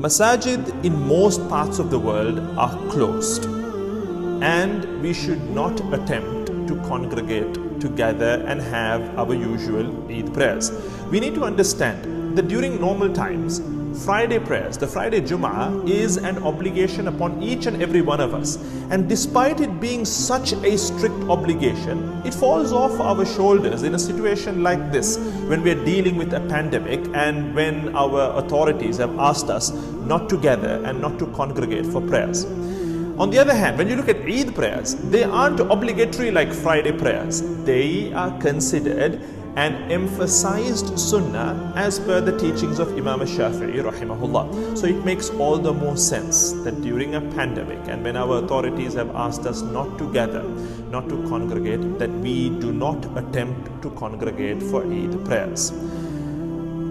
Masajid in most parts of the world are closed, and we should not attempt to congregate together and have our usual Eid prayers. We need to understand that during normal times, Friday prayers, the Friday Jum'ah, is an obligation upon each and every one of us. And despite it being such a strict obligation, it falls off our shoulders in a situation like this, when we are dealing with a pandemic and when our authorities have asked us not to gather and not to congregate for prayers. On the other hand, when you look at Eid prayers, they aren't obligatory like Friday prayers. They are considered an emphasized sunnah as per the teachings of Imam Shafi'i rahimahullah. So it makes all the more sense that during a pandemic and when our authorities have asked us not to gather, not to congregate, that we do not attempt to congregate for Eid prayers.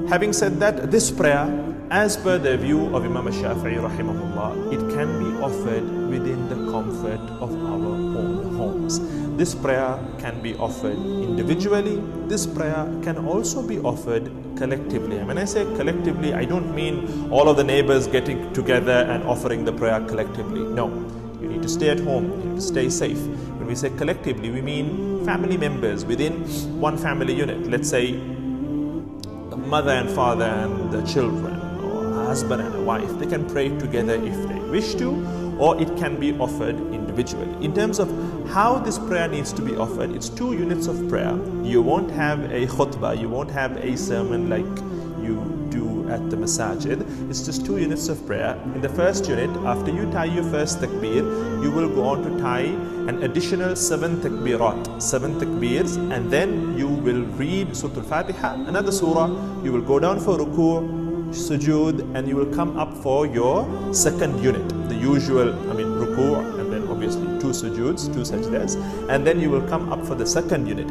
Having said that, this prayer, as per the view of Imam Shafi'i rahimahullah, it can be offered within the comfort of our own homes. This prayer can be offered individually. This prayer can also be offered collectively. And when I say collectively, I don't mean all of the neighbors getting together and offering the prayer collectively. No, you need to stay at home, you need to stay safe. When we say collectively, we mean family members within one family unit. Let's say a mother and father and the children, or a husband and a wife. They can pray together if they wish to, or it can be offered individually. In terms of how this prayer needs to be offered, it's 2 units of prayer. You won't have a khutbah, you won't have a sermon like you do at the masajid. It's just 2 units of prayer. In the first unit, after you tie your first takbir, you will go on to tie an additional 7 takbirat, 7 takbirs, and then you will read Surah Al-Fatiha, another surah, you will go down for ruku', sujood, and you will come up for your second unit, the usual, ruku', and then obviously 2 sujoods, 2 sajdas, and then you will come up for the second unit.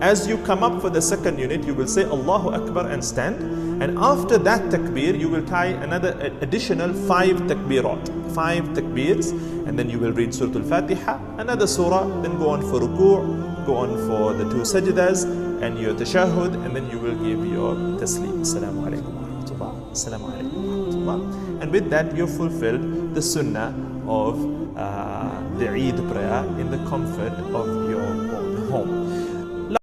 As you come up for the second unit, you will say Allahu Akbar and stand, and after that takbir, you will tie another additional 5 takbirat, 5 takbirs, and then you will read Surah Al-Fatiha, another surah, then go on for ruku', go on for the 2 sajdas, and your tashahud, and then you will give your taslim. Assalamu alaikum. Assalamu alaikum. And with that, you've fulfilled the sunnah of the Eid prayer in the comfort of your own home.